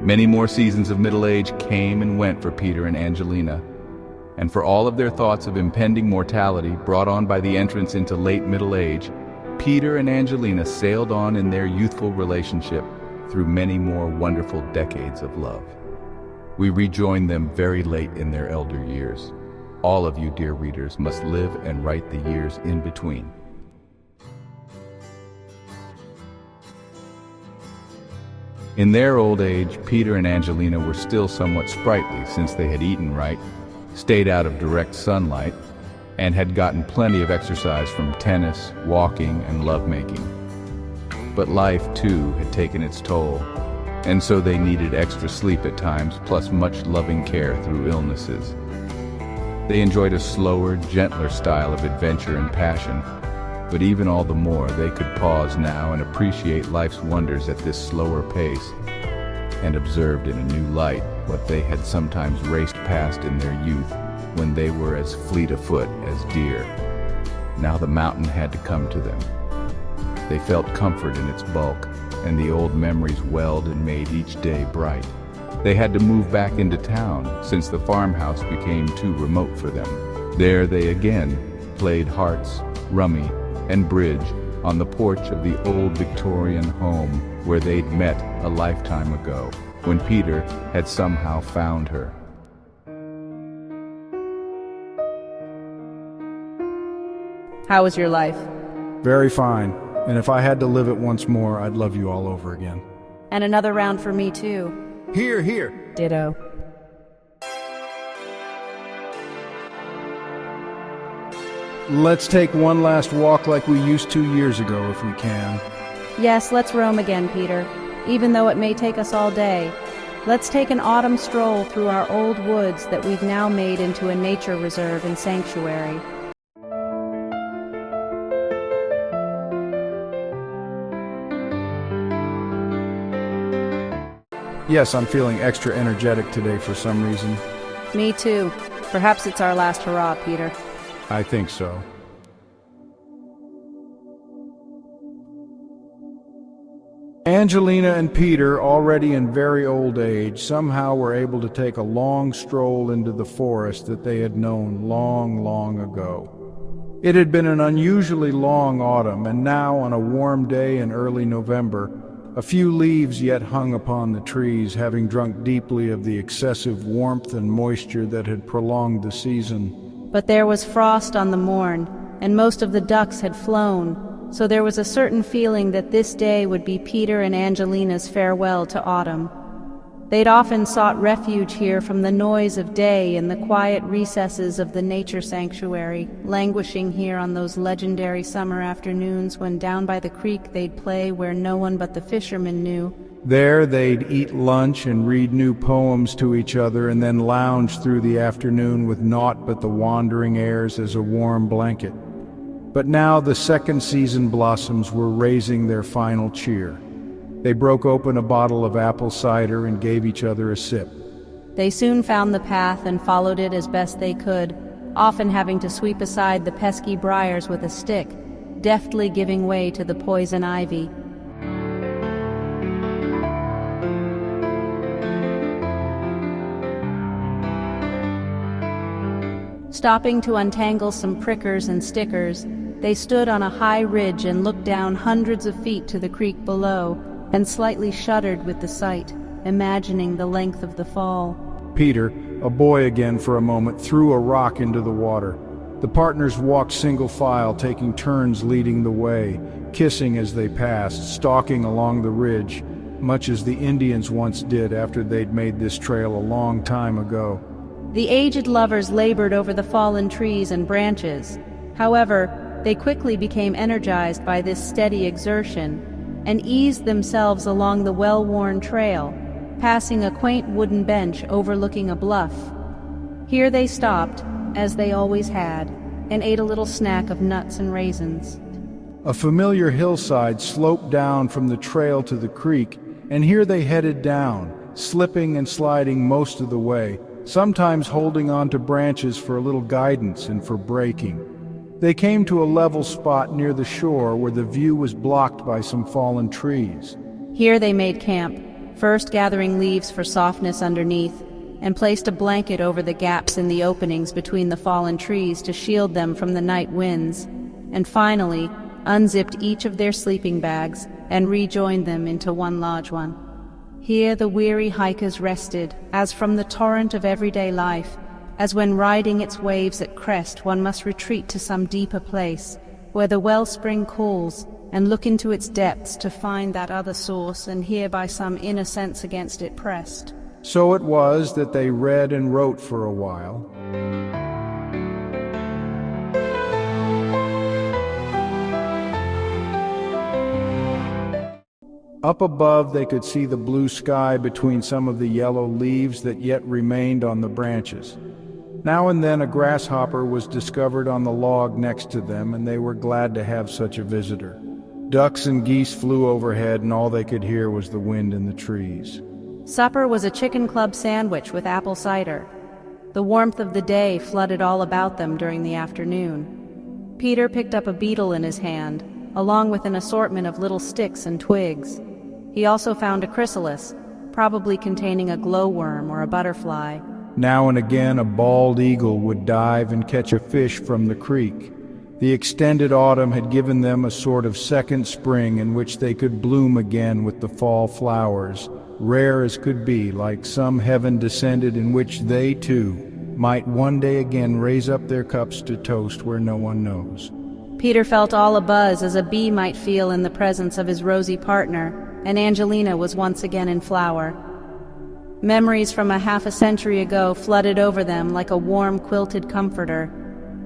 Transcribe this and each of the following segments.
Many more seasons of middle age came and went for Peter and Angelina, and for all of their thoughts of impending mortality brought on by the entrance into late middle age, Peter and Angelina sailed on in their youthful relationship through many more wonderful decades of love. We rejoined them very late in their elder years. All of you, dear readers, must live and write the years in between. In their old age, Peter and Angelina were still somewhat sprightly since they had eaten right, stayed out of direct sunlight, and had gotten plenty of exercise from tennis, walking, and lovemaking. But life, too, had taken its toll, and so they needed extra sleep at times, plus much loving care through illnesses. They enjoyed a slower, gentler style of adventure and passion, but even all the more they could pause now and appreciate life's wonders at this slower pace, and observed in a new light what they had sometimes raced past in their youth when they were as fleet of foot as deer. Now the mountain had to come to them. They felt comfort in its bulk, and the old memories welled and made each day bright. They had to move back into town since the farmhouse became too remote for them. There they again played hearts, rummy, and bridge on the porch of the old Victorian home where they'd met a lifetime ago, when Peter had somehow found her. How was your life? Very fine, and if I had to live it once more, I'd love you all over again. And another round for me too. Here, here. Ditto. Let's take one last walk like we used 2 years ago, if we can. Yes, let's roam again, Peter, even though it may take us all day. Let's take an autumn stroll through our old woods that we've now made into a nature reserve and sanctuary. Yes, I'm feeling extra energetic today for some reason. Me too. Perhaps it's our last hurrah, Peter. I think so. Angelina and Peter, already in very old age, somehow were able to take a long stroll into the forest that they had known long, long ago. It had been an unusually long autumn, and now, on a warm day in early November, a few leaves yet hung upon the trees, having drunk deeply of the excessive warmth and moisture that had prolonged the season. But there was frost on the morn, and most of the ducks had flown, so there was a certain feeling that this day would be Peter and Angelina's farewell to autumn. They'd often sought refuge here from the noise of day in the quiet recesses of the nature sanctuary, languishing here on those legendary summer afternoons when down by the creek they'd play where no one but the fishermen knew. There they'd eat lunch and read new poems to each other, and then lounge through the afternoon with naught but the wandering airs as a warm blanket. But now the second season blossoms were raising their final cheer. They broke open a bottle of apple cider and gave each other a sip. They soon found the path and followed it as best they could, often having to sweep aside the pesky briars with a stick, deftly giving way to the poison ivy. Stopping to untangle some prickers and stickers, they stood on a high ridge and looked down hundreds of feet to the creek below, and slightly shuddered with the sight, imagining the length of the fall. Peter, a boy again for a moment, threw a rock into the water. The partners walked single file, taking turns leading the way, kissing as they passed, stalking along the ridge, much as the Indians once did after they'd made this trail a long time ago. The aged lovers labored over the fallen trees and branches. However, they quickly became energized by this steady exertion, and eased themselves along the well-worn trail, passing a quaint wooden bench overlooking a bluff. Here they stopped, as they always had, and ate a little snack of nuts and raisins. A familiar hillside sloped down from the trail to the creek, and here they headed down, slipping and sliding most of the way, sometimes holding on to branches for a little guidance and for braking. They came to a level spot near the shore where the view was blocked by some fallen trees. Here they made camp, first gathering leaves for softness underneath, and placed a blanket over the gaps in the openings between the fallen trees to shield them from the night winds, and finally unzipped each of their sleeping bags and rejoined them into one large one. Here the weary hikers rested, as from the torrent of everyday life, as when riding its waves at crest one must retreat to some deeper place, where the wellspring calls, and look into its depths to find that other source, and here by some inner sense against it pressed. So it was that they read and wrote for a while. Up above they could see the blue sky between some of the yellow leaves that yet remained on the branches. Now and then a grasshopper was discovered on the log next to them, and they were glad to have such a visitor. Ducks and geese flew overhead, and all they could hear was the wind in the trees. Supper was a chicken club sandwich with apple cider. The warmth of the day flooded all about them during the afternoon. Peter picked up a beetle in his hand, along with an assortment of little sticks and twigs. He also found a chrysalis, probably containing a glowworm or a butterfly. Now and again a bald eagle would dive and catch a fish from the creek. The extended autumn had given them a sort of second spring in which they could bloom again with the fall flowers, rare as could be, like some heaven descended in which they, too, might one day again raise up their cups to toast where no one knows. Peter felt all abuzz as a bee might feel in the presence of his rosy partner, and Angelina was once again in flower. Memories from half a century ago flooded over them like a warm quilted comforter.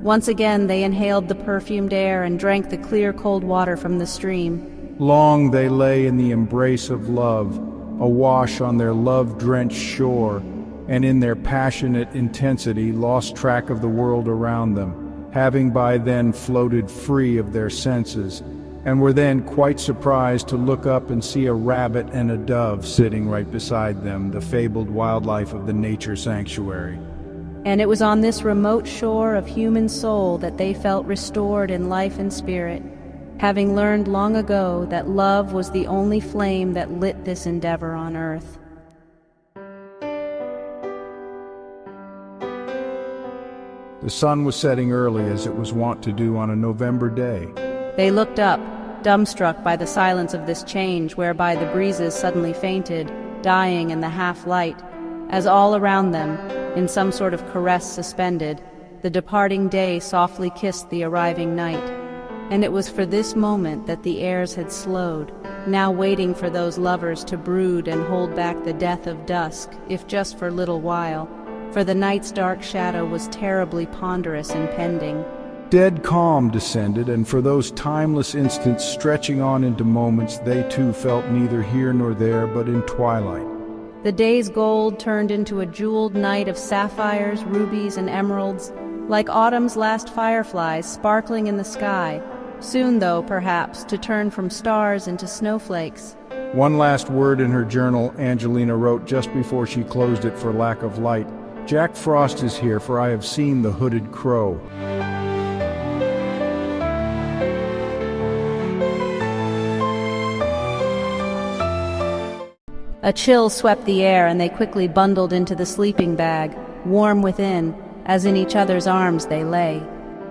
Once again they inhaled the perfumed air and drank the clear cold water from the stream. Long they lay in the embrace of love, awash on their love-drenched shore, and in their passionate intensity lost track of the world around them, having by then floated free of their senses, and were then quite surprised to look up and see a rabbit and a dove sitting right beside them, the fabled wildlife of the nature sanctuary. And it was on this remote shore of human soul that they felt restored in life and spirit, having learned long ago that love was the only flame that lit this endeavor on earth. The sun was setting early, as it was wont to do on a November day. They looked up, dumbstruck by the silence of this change whereby the breezes suddenly fainted, dying in the half-light, as all around them, in some sort of caress suspended, the departing day softly kissed the arriving night. And it was for this moment that the airs had slowed, now waiting for those lovers to brood and hold back the death of dusk, if just for a little while, for the night's dark shadow was terribly ponderous and pending. Dead calm descended, and for those timeless instants stretching on into moments, they too felt neither here nor there, but in twilight. The day's gold turned into a jeweled night of sapphires, rubies, and emeralds, like autumn's last fireflies sparkling in the sky, soon, though, perhaps, to turn from stars into snowflakes. One last word in her journal Angelina wrote just before she closed it for lack of light. Jack Frost is here, for I have seen the hooded crow. A chill swept the air, and they quickly bundled into the sleeping bag, warm within, as in each other's arms they lay.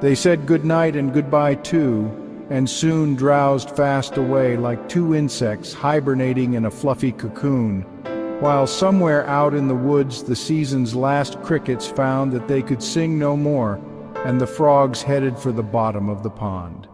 They said good night and goodbye too, and soon drowsed fast away like two insects hibernating in a fluffy cocoon, while somewhere out in the woods the season's last crickets found that they could sing no more, and the frogs headed for the bottom of the pond.